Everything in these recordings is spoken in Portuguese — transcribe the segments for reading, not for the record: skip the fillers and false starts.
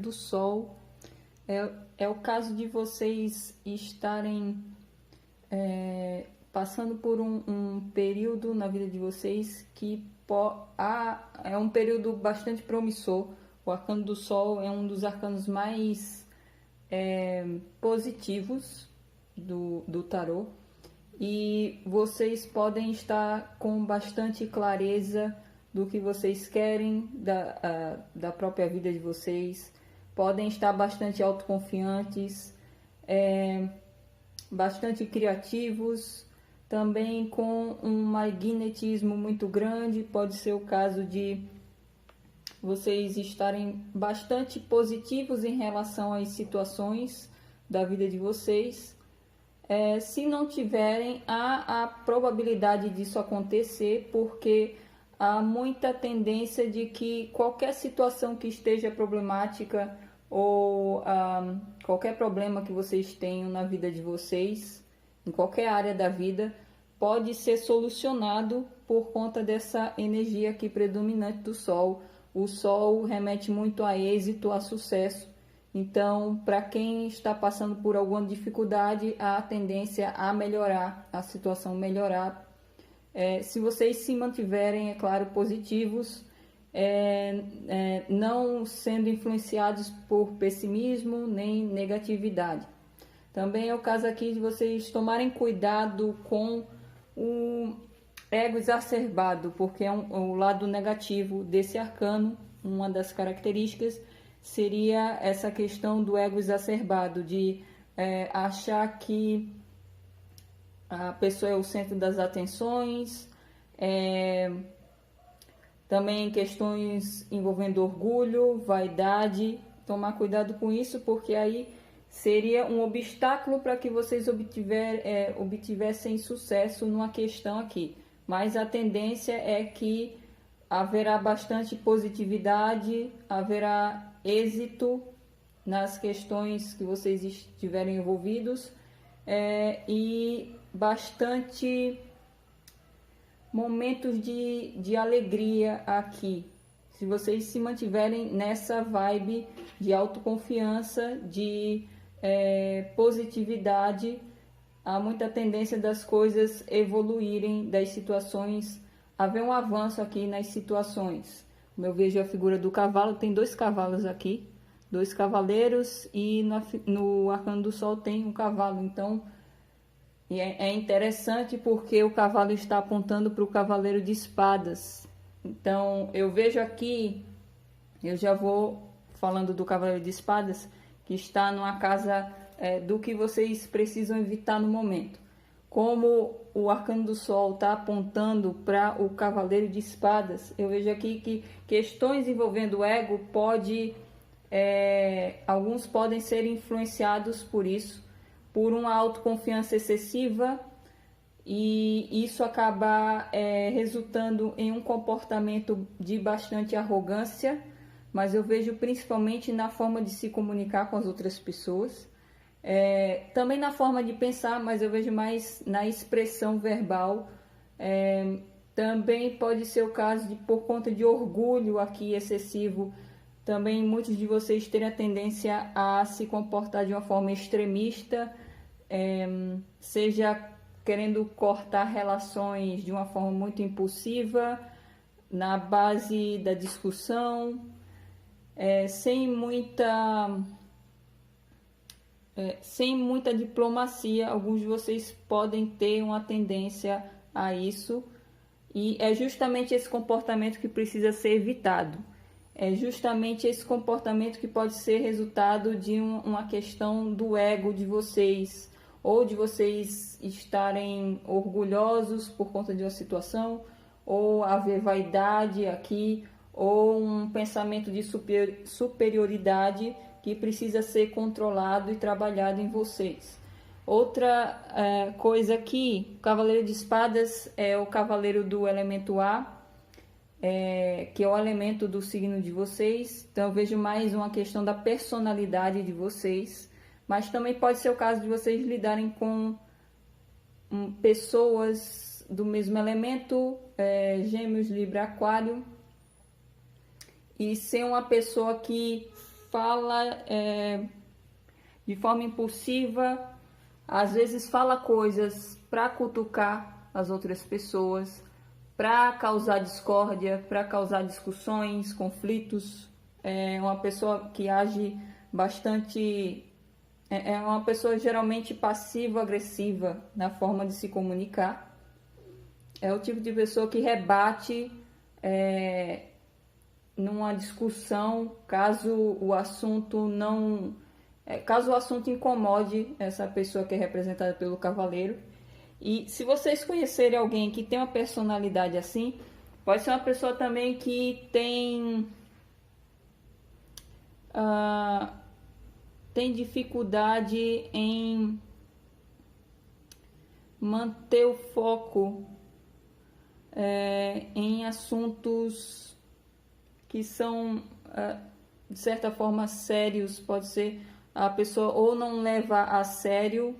do Sol. É o caso de vocês estarem passando por um período na vida de vocês que é um período bastante promissor. O arcano do Sol é um dos arcanos mais positivos do tarô, e vocês podem estar com bastante clareza do que vocês querem da própria vida de vocês, podem estar bastante autoconfiantes, bastante criativos, também com um magnetismo muito grande. Pode ser o caso de vocês estarem bastante positivos em relação às situações da vida de vocês. Se não tiverem, há a probabilidade disso acontecer, porque há muita tendência de que qualquer situação que esteja problemática ou qualquer problema que vocês tenham na vida de vocês, em qualquer área da vida, pode ser solucionado por conta dessa energia aqui predominante do Sol. O Sol remete muito a êxito, a sucesso. Então, para quem está passando por alguma dificuldade, há a tendência a melhorar, a situação melhorar. Se vocês se mantiverem, é claro, positivos, não sendo influenciados por pessimismo nem negatividade. Também é o caso aqui de vocês tomarem cuidado com o ego exacerbado, porque é o lado negativo desse arcano. Uma das características seria essa questão do ego exacerbado, de achar que a pessoa é o centro das atenções, também questões envolvendo orgulho, vaidade. Tomar cuidado com isso, porque aí seria um obstáculo para que vocês obtivessem sucesso numa questão aqui. Mas a tendência é que haverá bastante positividade, haverá êxito nas questões que vocês estiverem envolvidos, e bastante momentos de alegria aqui. Se vocês se mantiverem nessa vibe de autoconfiança, de positividade, há muita tendência das coisas evoluírem, das situações, haver um avanço aqui nas situações. Como eu vejo a figura do cavalo, tem 2 cavalos aqui, 2 cavaleiros, e no arcano do Sol tem um cavalo. Então é interessante porque o cavalo está apontando para o cavaleiro de espadas. Então eu vejo aqui, eu já vou falando do cavaleiro de espadas, que está numa casa do que vocês precisam evitar no momento. Como o arcano do Sol está apontando para o cavaleiro de espadas, eu vejo aqui que questões envolvendo o ego alguns podem ser influenciados por isso, por uma autoconfiança excessiva, e isso acaba resultando em um comportamento de bastante arrogância, mas eu vejo principalmente na forma de se comunicar com as outras pessoas, também na forma de pensar, mas eu vejo mais na expressão verbal. Também pode ser o caso de, por conta de orgulho aqui excessivo, também muitos de vocês terem a tendência a se comportar de uma forma extremista, seja querendo cortar relações de uma forma muito impulsiva, na base da discussão, sem muita diplomacia. Alguns de vocês podem ter uma tendência a isso, e é justamente esse comportamento que precisa ser evitado. É justamente esse comportamento que pode ser resultado de uma questão do ego de vocês, ou de vocês estarem orgulhosos por conta de uma situação, ou haver vaidade aqui, ou um pensamento de superioridade que precisa ser controlado e trabalhado em vocês. Outra coisa aqui, o cavaleiro de espadas é o cavaleiro do elemento ar, que é o elemento do signo de vocês. Então eu vejo mais uma questão da personalidade de vocês, mas também pode ser o caso de vocês lidarem com pessoas do mesmo elemento, Gêmeos, Libra, Aquário, e ser uma pessoa que fala de forma impulsiva, às vezes fala coisas para cutucar as outras pessoas, para causar discórdia, para causar discussões, conflitos. É uma pessoa que age bastante... É uma pessoa geralmente passivo-agressiva na forma de se comunicar. É o tipo de pessoa que rebate numa discussão, caso o assunto incomode essa pessoa que é representada pelo cavaleiro. E se vocês conhecerem alguém que tem uma personalidade assim, pode ser uma pessoa também que tem dificuldade em manter o foco em assuntos que são, de certa forma, sérios. Pode ser a pessoa ou não leva a sério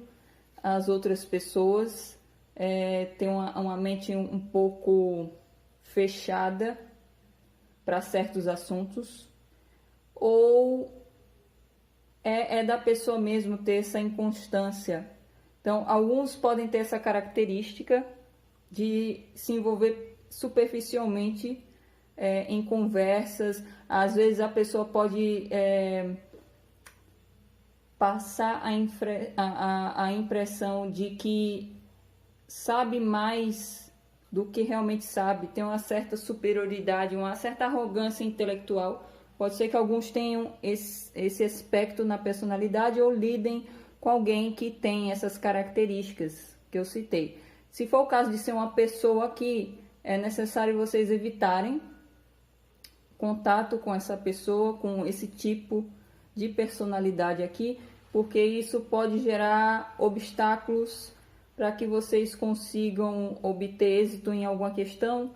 as outras pessoas, tem uma mente um pouco fechada para certos assuntos, ou é da pessoa mesmo ter essa inconstância. Então, alguns podem ter essa característica de se envolver superficialmente em conversas. Às vezes a pessoa pode passar a impressão de que sabe mais do que realmente sabe, tem uma certa superioridade, uma certa arrogância intelectual. Pode ser que alguns tenham esse aspecto na personalidade ou lidem com alguém que tem essas características que eu citei. Se for o caso de ser uma pessoa que é necessário vocês evitarem contato com essa pessoa, com esse tipo de personalidade aqui, porque isso pode gerar obstáculos para que vocês consigam obter êxito em alguma questão,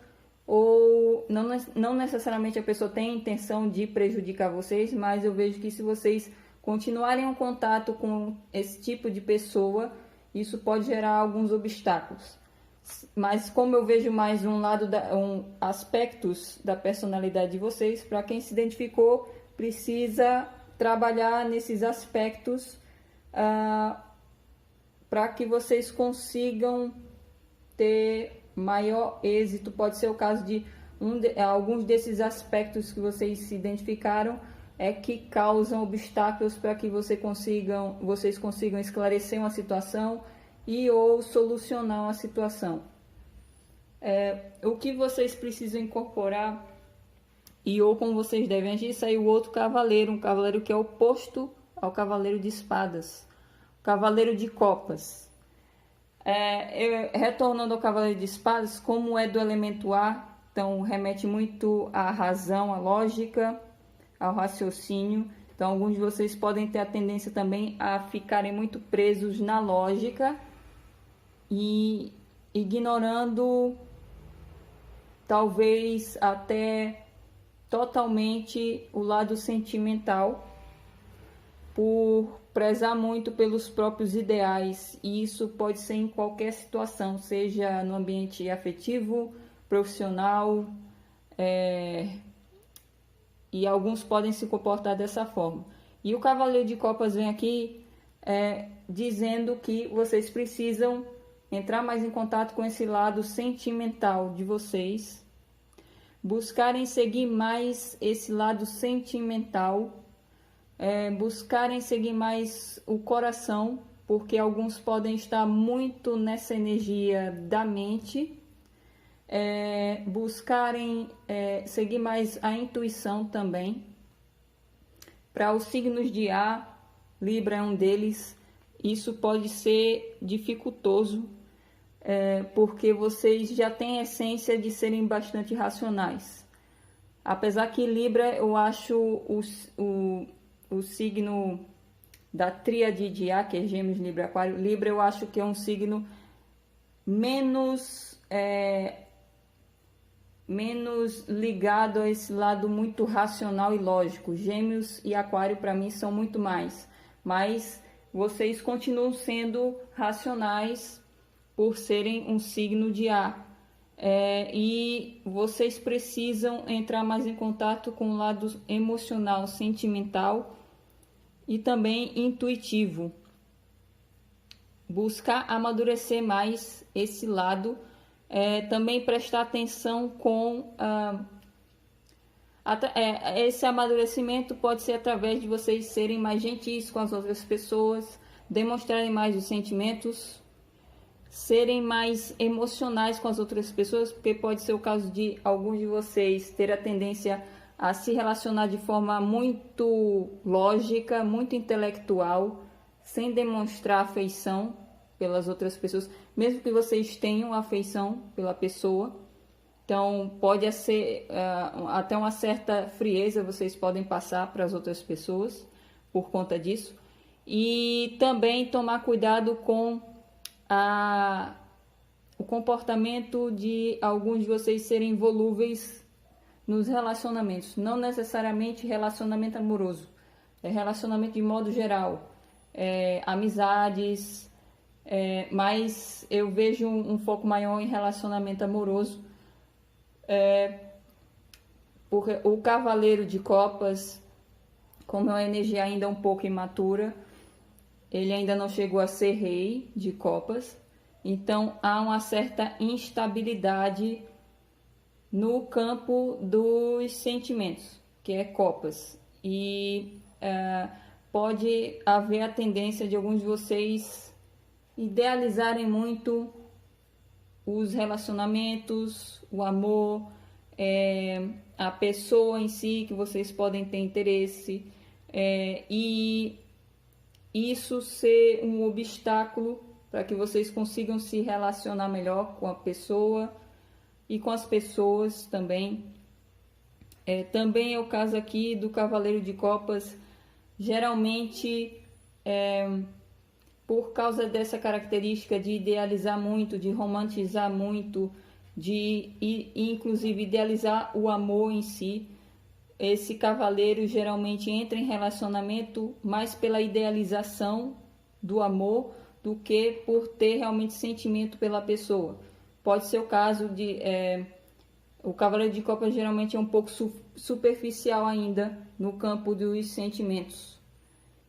ou não necessariamente a pessoa tem a intenção de prejudicar vocês, mas eu vejo que se vocês continuarem um contato com esse tipo de pessoa, isso pode gerar alguns obstáculos. Mas como eu vejo mais aspectos da personalidade de vocês, para quem se identificou, precisa trabalhar nesses aspectos para que vocês consigam ter maior êxito. Pode ser o caso de alguns desses aspectos que vocês se identificaram que causam obstáculos para que vocês consigam esclarecer uma situação ou solucionar uma situação. O que vocês precisam incorporar ou como vocês devem agir, saiu outro cavaleiro, um cavaleiro que é oposto ao cavaleiro de espadas, o cavaleiro de copas. Retornando ao cavaleiro de espadas, como é do elemento ar, então remete muito à razão, à lógica, ao raciocínio. Então alguns de vocês podem ter a tendência também a ficarem muito presos na lógica e ignorando talvez até totalmente o lado sentimental, por prezar muito pelos próprios ideais. E isso pode ser em qualquer situação, seja no ambiente afetivo, profissional, e alguns podem se comportar dessa forma. E o cavaleiro de copas vem aqui dizendo que vocês precisam entrar mais em contato com esse lado sentimental de vocês, buscarem seguir mais esse lado sentimental, buscarem seguir mais o coração, porque alguns podem estar muito nessa energia da mente, buscarem seguir mais a intuição também. Para os signos de ar, Libra é um deles, isso pode ser dificultoso, porque vocês já têm a essência de serem bastante racionais. Apesar que Libra, eu acho o signo da tríade de ar, que é Gêmeos, Libra, Aquário. Libra eu acho que é um signo menos ligado a esse lado muito racional e lógico. Gêmeos e Aquário para mim são muito mais, mas vocês continuam sendo racionais por serem um signo de ar. e vocês precisam entrar mais em contato com o lado emocional, sentimental e também intuitivo. Buscar amadurecer mais esse lado, também prestar atenção com esse amadurecimento pode ser através de vocês serem mais gentis com as outras pessoas, demonstrarem mais os sentimentos, serem mais emocionais com as outras pessoas, porque pode ser o caso de alguns de vocês ter a tendência a se relacionar de forma muito lógica, muito intelectual, sem demonstrar afeição pelas outras pessoas, mesmo que vocês tenham afeição pela pessoa. Então, pode ser até uma certa frieza vocês podem passar para as outras pessoas por conta disso. E também tomar cuidado com o comportamento de alguns de vocês serem volúveis nos relacionamentos. Não necessariamente relacionamento amoroso, relacionamento de modo geral, amizades, mas eu vejo um foco maior em relacionamento amoroso. Porque o cavaleiro de copas, como é uma energia ainda um pouco imatura, ele ainda não chegou a ser rei de copas, então há uma certa instabilidade no campo dos sentimentos, que é copas, e pode haver a tendência de alguns de vocês idealizarem muito os relacionamentos, o amor, a pessoa em si que vocês podem ter interesse, e isso ser um obstáculo para que vocês consigam se relacionar melhor com a pessoa e com as pessoas também. Também é o caso aqui do Cavaleiro de Copas, geralmente por causa dessa característica de idealizar muito, de romantizar muito, de inclusive idealizar o amor em si. Esse cavaleiro geralmente entra em relacionamento mais pela idealização do amor do que por ter realmente sentimento pela pessoa. Pode ser o caso de... o cavaleiro de copas geralmente é um pouco superficial ainda no campo dos sentimentos.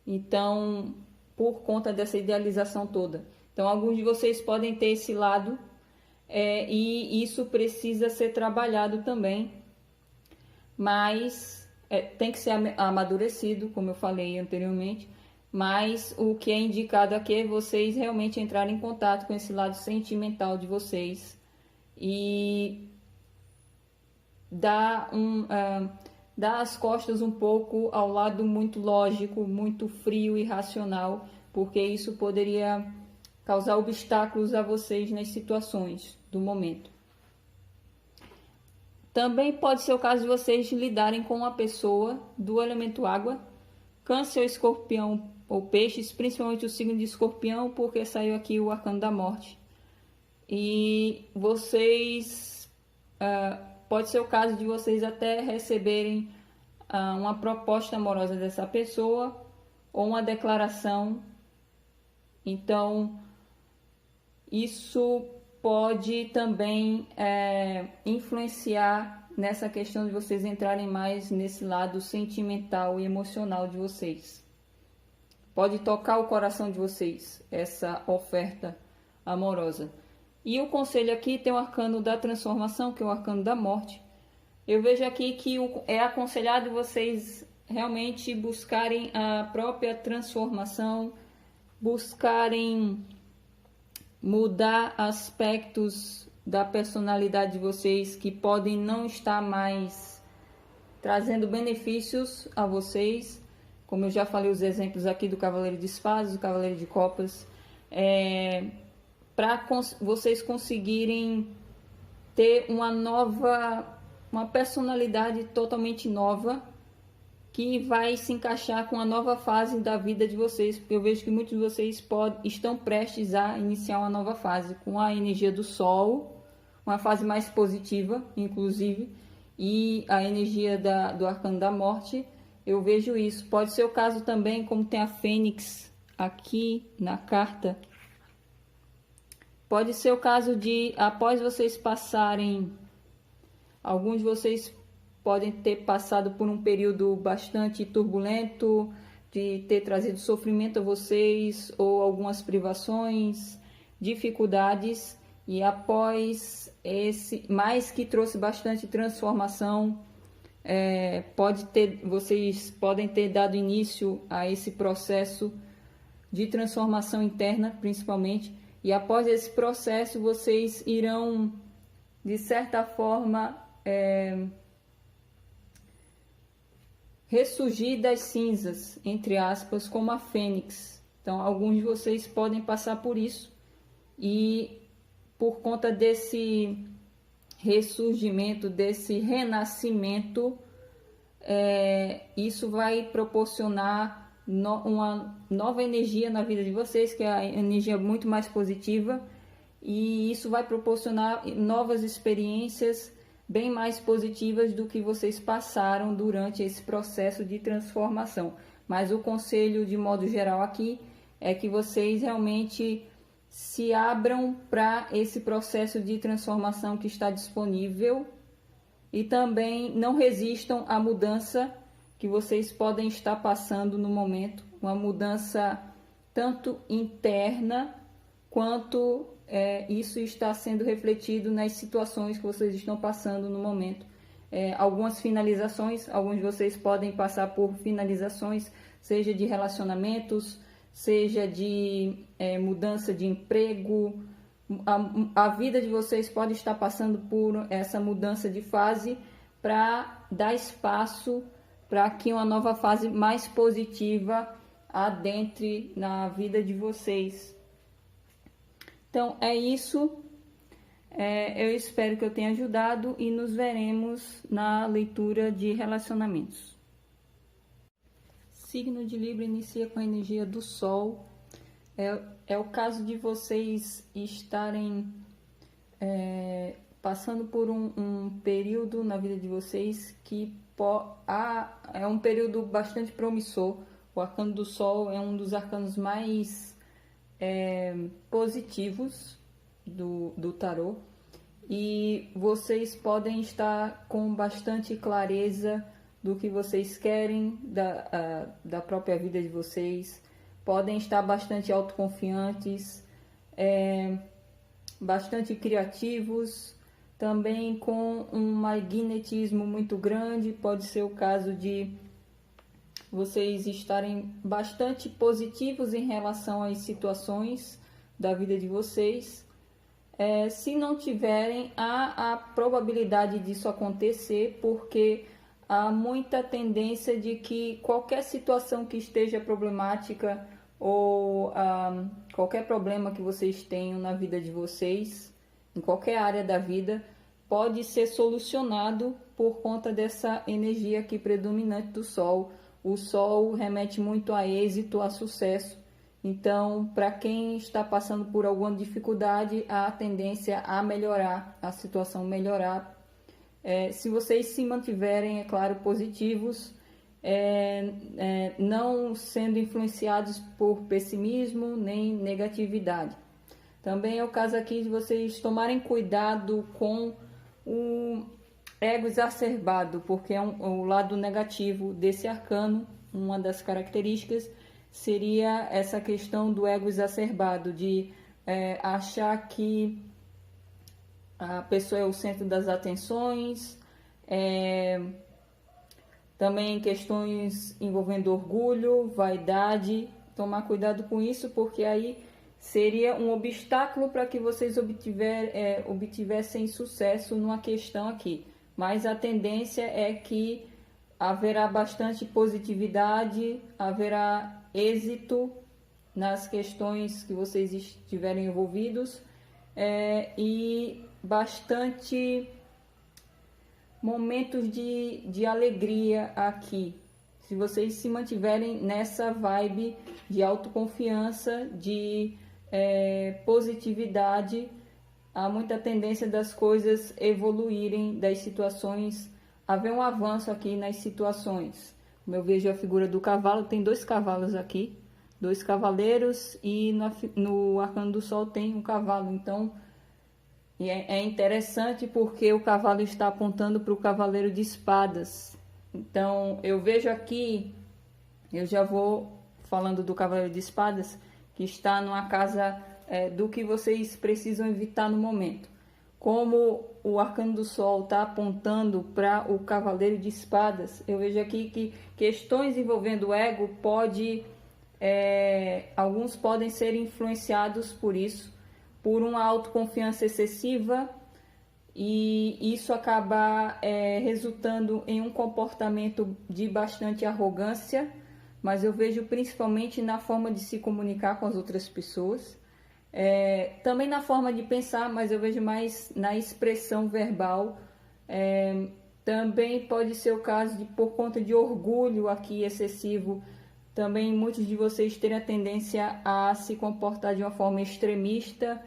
Então, por conta dessa idealização toda. Então, alguns de vocês podem ter esse lado, e isso precisa ser trabalhado também, mas tem que ser amadurecido, como eu falei anteriormente, mas o que é indicado aqui é vocês realmente entrarem em contato com esse lado sentimental de vocês e dar as costas um pouco ao lado muito lógico, muito frio e racional, porque isso poderia causar obstáculos a vocês nas situações do momento. Também pode ser o caso de vocês lidarem com uma pessoa do elemento água, Câncer ou Escorpião ou Peixes, principalmente o signo de Escorpião, porque saiu aqui o Arcano da Morte. E vocês, pode ser o caso de vocês até receberem uma proposta amorosa dessa pessoa ou uma declaração. Então, isso pode também influenciar nessa questão de vocês entrarem mais nesse lado sentimental e emocional de vocês. Pode tocar o coração de vocês, essa oferta amorosa. E o conselho aqui tem o arcano da transformação, que é o arcano da morte. Eu vejo aqui que é aconselhado vocês realmente buscarem a própria transformação, buscarem mudar aspectos da personalidade de vocês que podem não estar mais trazendo benefícios a vocês, como eu já falei os exemplos aqui do Cavaleiro de Espadas, do Cavaleiro de Copas, para vocês conseguirem ter uma personalidade totalmente nova, que vai se encaixar com a nova fase da vida de vocês, porque eu vejo que muitos de vocês estão prestes a iniciar uma nova fase, com a energia do Sol, uma fase mais positiva, inclusive, e a energia do Arcano da Morte. Eu vejo isso. Pode ser o caso também, como tem a Fênix aqui na carta, pode ser o caso de, após vocês passarem, alguns de vocês podem ter passado por um período bastante turbulento, de ter trazido sofrimento a vocês, ou algumas privações, dificuldades, e após esse, mais que trouxe bastante transformação, vocês podem ter dado início a esse processo de transformação interna, principalmente, e após esse processo vocês irão, de certa forma, ressurgir das cinzas, entre aspas, como a fênix. Então, alguns de vocês podem passar por isso, e por conta desse ressurgimento, desse renascimento, isso vai proporcionar uma nova energia na vida de vocês, que é a energia muito mais positiva, e isso vai proporcionar novas experiências bem mais positivas do que vocês passaram durante esse processo de transformação. Mas o conselho, de modo geral, aqui é que vocês realmente se abram para esse processo de transformação que está disponível, e também não resistam à mudança que vocês podem estar passando no momento, uma mudança tanto interna quanto isso está sendo refletido nas situações que vocês estão passando no momento. Algumas finalizações, alguns de vocês podem passar por finalizações, seja de relacionamentos, seja de mudança de emprego. A vida de vocês pode estar passando por essa mudança de fase para dar espaço para que uma nova fase mais positiva adentre na vida de vocês. Então é isso, eu espero que eu tenha ajudado e nos veremos na leitura de relacionamentos. Signo de Libra inicia com a energia do Sol. É o caso de vocês estarem passando por um período na vida de vocês que é um período bastante promissor. O arcano do Sol é um dos arcanos mais positivos do tarô, e vocês podem estar com bastante clareza do que vocês querem da própria vida de vocês, podem estar bastante autoconfiantes, bastante criativos, também com um magnetismo muito grande. Pode ser o caso de vocês estarem bastante positivos em relação às situações da vida de vocês. Se não tiverem, há a probabilidade disso acontecer, porque há muita tendência de que qualquer situação que esteja problemática, ou qualquer problema que vocês tenham na vida de vocês, em qualquer área da vida, pode ser solucionado por conta dessa energia aqui predominante do Sol. O Sol remete muito a êxito, a sucesso. Então, para quem está passando por alguma dificuldade, há a tendência a melhorar, a situação melhorar. Se vocês se mantiverem, é claro, positivos, não sendo influenciados por pessimismo nem negatividade. Também é o caso aqui de vocês tomarem cuidado com o ego exacerbado, porque é o lado negativo desse arcano. Uma das características seria essa questão do ego exacerbado, de achar que a pessoa é o centro das atenções, também questões envolvendo orgulho, vaidade. Tomar cuidado com isso, porque aí seria um obstáculo para que vocês obtivessem sucesso numa questão aqui. Mas a tendência é que haverá bastante positividade, haverá êxito nas questões que vocês estiverem envolvidos, e bastante momentos de alegria aqui. Se vocês se mantiverem nessa vibe de autoconfiança, de positividade, há muita tendência das coisas evoluírem, das situações, haver um avanço aqui nas situações. Como eu vejo a figura do cavalo, tem 2 cavalos aqui 2 cavaleiros e no arcano do sol tem um cavalo. Então é interessante porque o cavalo está apontando para o cavaleiro de espadas. Então eu vejo aqui, eu já vou falando do cavaleiro de espadas, que está numa casa do que vocês precisam evitar no momento. Como o arcano do sol está apontando para o cavaleiro de espadas, eu vejo aqui que questões envolvendo o ego alguns podem ser influenciados por isso, por uma autoconfiança excessiva, e isso acaba resultando em um comportamento de bastante arrogância, mas eu vejo principalmente na forma de se comunicar com as outras pessoas. Também na forma de pensar, mas eu vejo mais na expressão verbal. Também pode ser o caso de, por conta de orgulho aqui excessivo, também muitos de vocês terem a tendência a se comportar de uma forma extremista,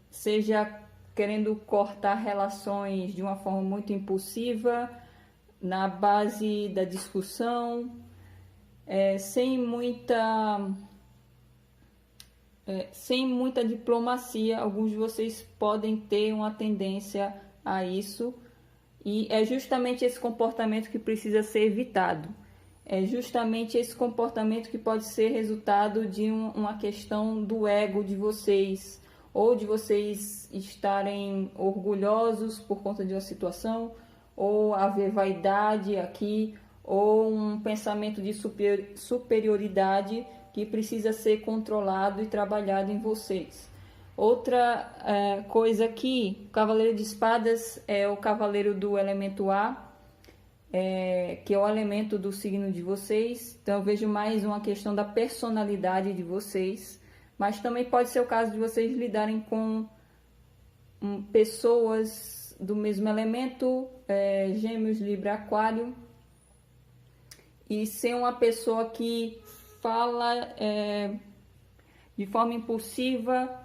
seja querendo cortar relações de uma forma muito impulsiva, na base da discussão, sem muita diplomacia. Alguns de vocês podem ter uma tendência a isso, e é justamente esse comportamento que precisa ser evitado. É justamente esse comportamento que pode ser resultado de uma questão do ego de vocês, ou de vocês estarem orgulhosos por conta de uma situação, ou haver vaidade aqui, ou um pensamento de superioridade que precisa ser controlado e trabalhado em vocês. Outra coisa aqui, o cavaleiro de espadas é o cavaleiro do elemento ar, que é o elemento do signo de vocês. Então eu vejo mais uma questão da personalidade de vocês, mas também pode ser o caso de vocês lidarem com pessoas do mesmo elemento, Gêmeos, Libra, Aquário, e ser uma pessoa que fala de forma impulsiva,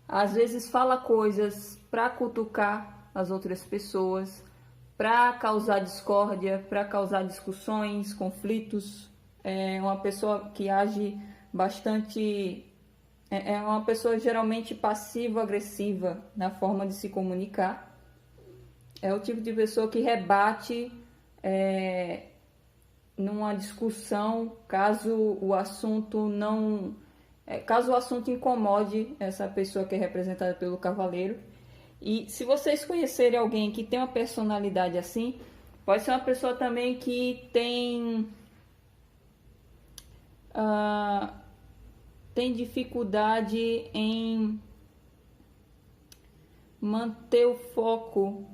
às vezes fala coisas para cutucar as outras pessoas, para causar discórdia, para causar discussões, conflitos. É uma pessoa que age bastante... É uma pessoa geralmente passivo-agressiva na forma de se comunicar. É o tipo de pessoa que rebate numa discussão, caso o assunto incomode essa pessoa que é representada pelo cavaleiro. E se vocês conhecerem alguém que tem uma personalidade assim, pode ser uma pessoa também que tem dificuldade em manter o foco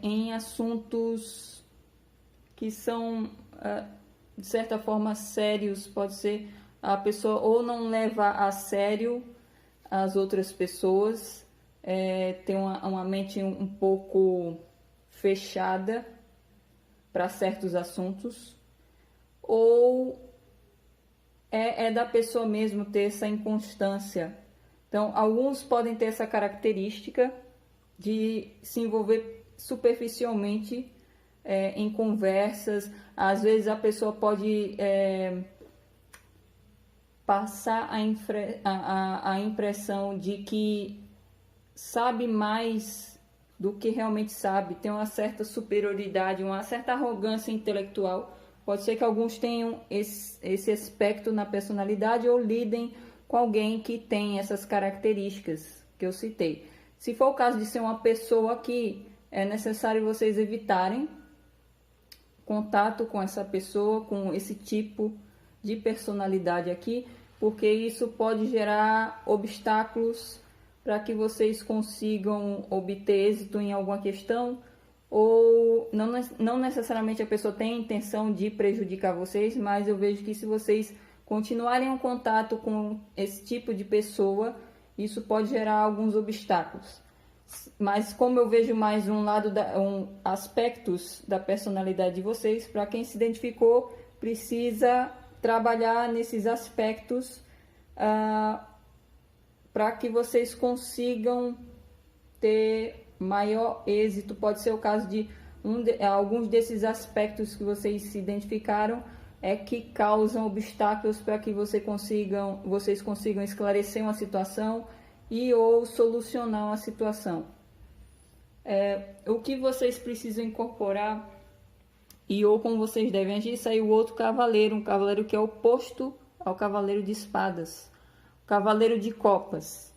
em assuntos que são, de certa forma, sérios. Pode ser a pessoa ou não leva a sério as outras pessoas, tem uma mente um pouco fechada para certos assuntos, ou da pessoa mesmo ter essa inconstância. Então, alguns podem ter essa característica de se envolver superficialmente em conversas. Às vezes a pessoa pode passar a impressão de que sabe mais do que realmente sabe, tem uma certa superioridade, uma certa arrogância intelectual. Pode ser que alguns tenham esse aspecto na personalidade ou lidem com alguém que tem essas características que eu citei. Se for o caso de ser uma pessoa que é necessário vocês evitarem contato com essa pessoa, com esse tipo de personalidade aqui, porque isso pode gerar obstáculos para que vocês consigam obter êxito em alguma questão, ou não necessariamente a pessoa tem a intenção de prejudicar vocês, mas eu vejo que se vocês continuarem em contato com esse tipo de pessoa, isso pode gerar alguns obstáculos. Mas como eu vejo mais aspectos da personalidade de vocês, para quem se identificou, precisa trabalhar nesses aspectos para que vocês consigam ter maior êxito. Pode ser o caso de alguns desses aspectos que vocês se identificaram, é que causam obstáculos para que vocês consigam esclarecer uma situação e ou solucionar uma situação. O que vocês precisam incorporar e ou como vocês devem agir, saiu outro cavaleiro, um cavaleiro que é oposto ao cavaleiro de espadas, o cavaleiro de copas.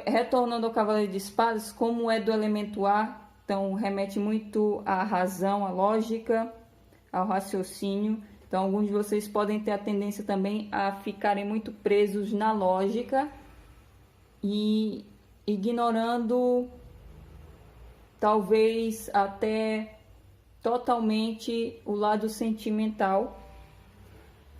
Retornando ao cavaleiro de espadas, como é do elemento ar, então remete muito à razão, à lógica, ao raciocínio. Então alguns de vocês podem ter a tendência também a ficarem muito presos na lógica e ignorando talvez até totalmente o lado sentimental,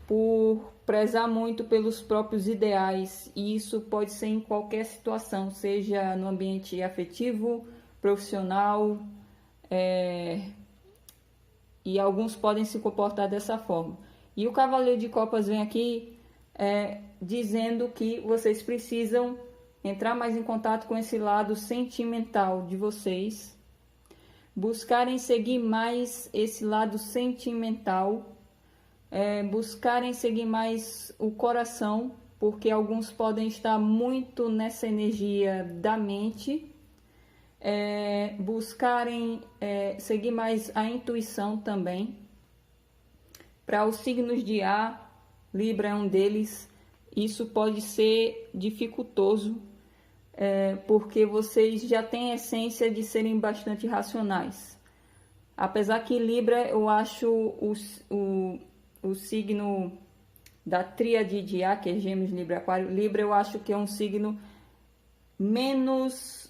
por prezar muito pelos próprios ideais, e isso pode ser em qualquer situação, seja no ambiente afetivo, profissional, e alguns podem se comportar dessa forma. E o Cavaleiro de Copas vem aqui dizendo que vocês precisam entrar mais em contato com esse lado sentimental de vocês, buscarem seguir mais esse lado sentimental, buscarem seguir mais o coração, porque alguns podem estar muito nessa energia da mente, buscarem seguir mais a intuição também. Para os signos de ar, Libra é um deles, isso pode ser dificultoso, porque vocês já têm a essência de serem bastante racionais. Apesar que Libra, eu acho o signo da tríade de ar, que é Gêmeos, Libra, Aquário. Libra eu acho que é um signo menos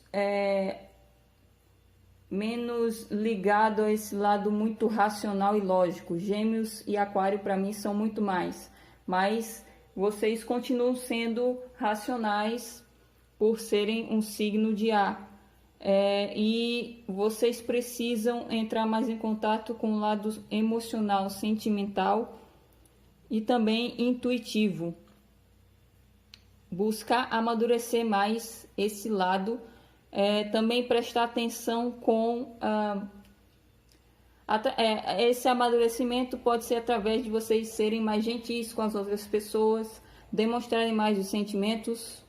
ligado a esse lado muito racional e lógico. Gêmeos e Aquário para mim são muito mais, mas vocês continuam sendo racionais por serem um signo de ar, e vocês precisam entrar mais em contato com o lado emocional, sentimental e também intuitivo, buscar amadurecer mais esse lado, também prestar atenção com esse amadurecimento pode ser através de vocês serem mais gentis com as outras pessoas, demonstrarem mais os sentimentos,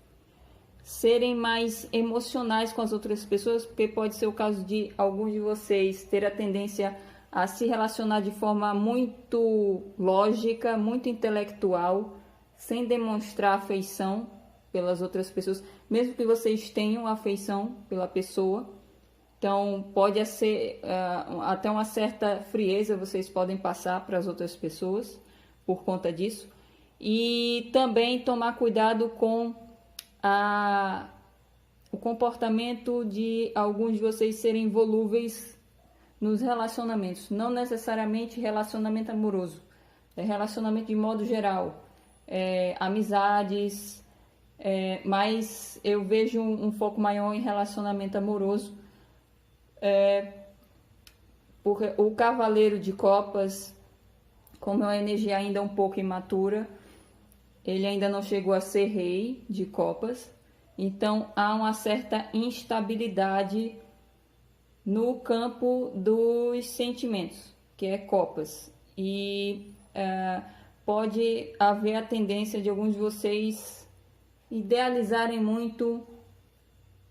serem mais emocionais com as outras pessoas, porque pode ser o caso de alguns de vocês ter a tendência a se relacionar de forma muito lógica, muito intelectual, sem demonstrar afeição pelas outras pessoas, mesmo que vocês tenham afeição pela pessoa. Então, pode ser até uma certa frieza vocês podem passar para as outras pessoas por conta disso. E também tomar cuidado com o comportamento de alguns de vocês serem volúveis nos relacionamentos. Não necessariamente relacionamento amoroso, relacionamento de modo geral, amizades, mas eu vejo um foco maior em relacionamento amoroso. Porque o Cavaleiro de Copas, como é uma energia ainda um pouco imatura, ele ainda não chegou a ser rei de copas, então há uma certa instabilidade no campo dos sentimentos, que é copas, e pode haver a tendência de alguns de vocês idealizarem muito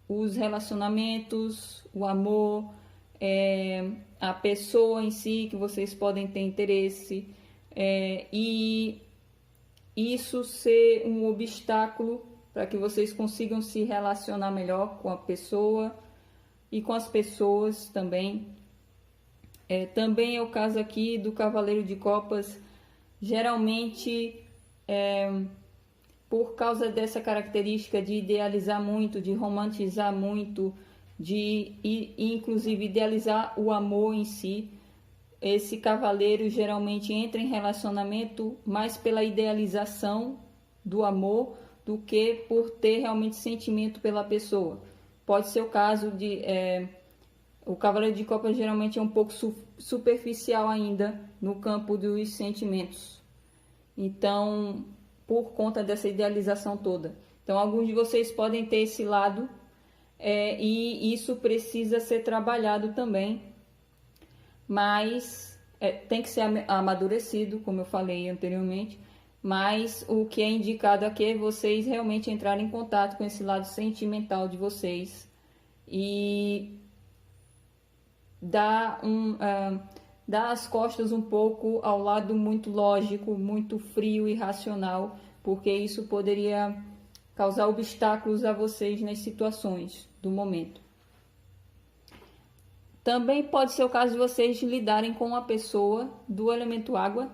os relacionamentos, o amor, a pessoa em si que vocês podem ter interesse, e isso ser um obstáculo para que vocês consigam se relacionar melhor com a pessoa e com as pessoas também. Também é o caso aqui do Cavaleiro de Copas, geralmente por causa dessa característica de idealizar muito, de romantizar muito, de inclusive idealizar o amor em si. Esse cavaleiro geralmente entra em relacionamento mais pela idealização do amor do que por ter realmente sentimento pela pessoa. Pode ser o caso de... o Cavaleiro de Copas geralmente é um pouco superficial ainda no campo dos sentimentos. Então, por conta dessa idealização toda. Então, alguns de vocês podem ter esse lado, e isso precisa ser trabalhado também. Mas tem que ser amadurecido, como eu falei anteriormente, mas o que é indicado aqui é vocês realmente entrarem em contato com esse lado sentimental de vocês e dar as costas um pouco ao lado muito lógico, muito frio e racional, porque isso poderia causar obstáculos a vocês nas situações do momento. Também pode ser o caso de vocês lidarem com uma pessoa do elemento água,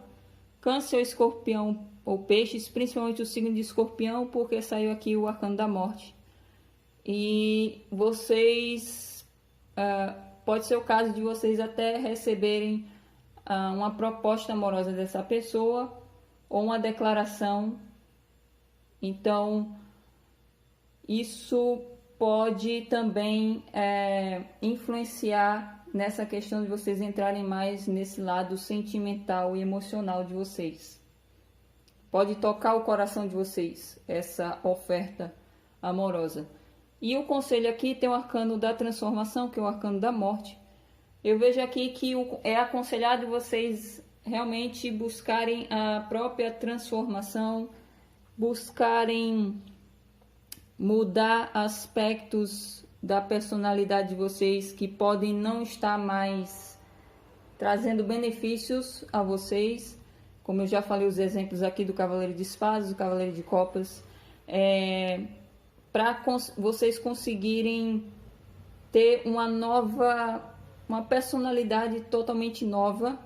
Câncer, Escorpião ou Peixes, principalmente o signo de Escorpião, porque saiu aqui o Arcano da Morte. E vocês, pode ser o caso de vocês até receberem uma proposta amorosa dessa pessoa ou uma declaração. Então, isso pode também influenciar nessa questão de vocês entrarem mais nesse lado sentimental e emocional de vocês. Pode tocar o coração de vocês, essa oferta amorosa. E o conselho aqui tem o arcano da transformação, que é o arcano da morte. Eu vejo aqui que é aconselhado vocês realmente buscarem a própria transformação, buscarem mudar aspectos da personalidade de vocês que podem não estar mais trazendo benefícios a vocês, como eu já falei os exemplos aqui do Cavaleiro de Espadas, do Cavaleiro de Copas, para vocês conseguirem ter uma personalidade totalmente nova,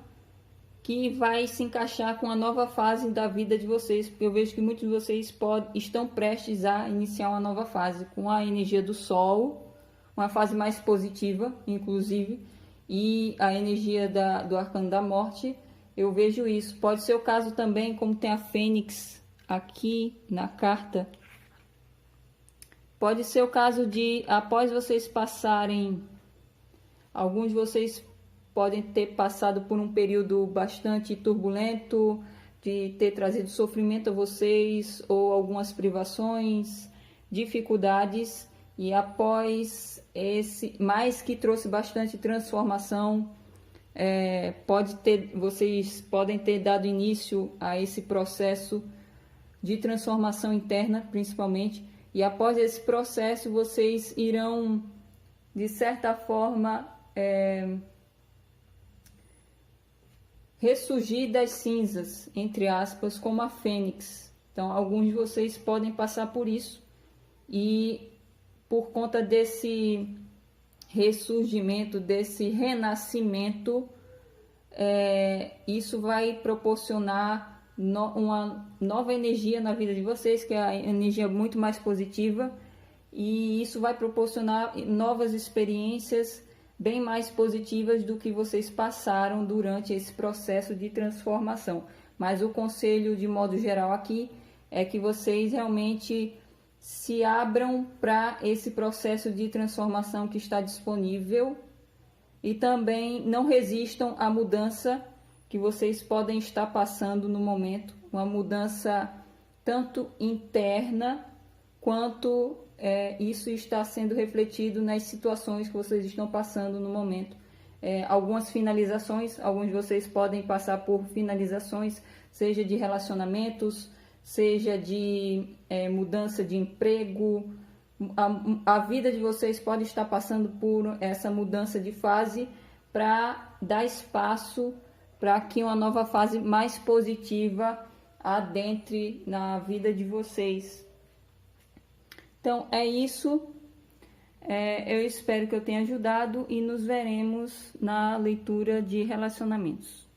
que vai se encaixar com a nova fase da vida de vocês, porque eu vejo que muitos de vocês estão prestes a iniciar uma nova fase, com a energia do Sol, uma fase mais positiva, inclusive, e a energia do Arcano da Morte. Eu vejo isso. Pode ser o caso também, como tem a Fênix aqui na carta, pode ser o caso de, após vocês passarem, alguns de vocês podem ter passado por um período bastante turbulento, de ter trazido sofrimento a vocês, ou algumas privações, dificuldades, e após mas que trouxe bastante transformação, vocês podem ter dado início a esse processo de transformação interna, principalmente, e após esse processo vocês irão, de certa forma, ressurgir das cinzas, entre aspas, como a fênix. Então, alguns de vocês podem passar por isso, e por conta desse ressurgimento, desse renascimento, isso vai proporcionar uma nova energia na vida de vocês, que é a energia muito mais positiva, e isso vai proporcionar novas experiências bem mais positivas do que vocês passaram durante esse processo de transformação. Mas o conselho, de modo geral, aqui é que vocês realmente se abram para esse processo de transformação que está disponível, e também não resistam à mudança que vocês podem estar passando no momento, uma mudança tanto interna quanto isso está sendo refletido nas situações que vocês estão passando no momento. Algumas finalizações, alguns de vocês podem passar por finalizações, seja de relacionamentos, seja de mudança de emprego. A vida de vocês pode estar passando por essa mudança de fase, para dar espaço para que uma nova fase mais positiva adentre na vida de vocês. Então é isso, eu espero que eu tenha ajudado, e nos veremos na leitura de relacionamentos.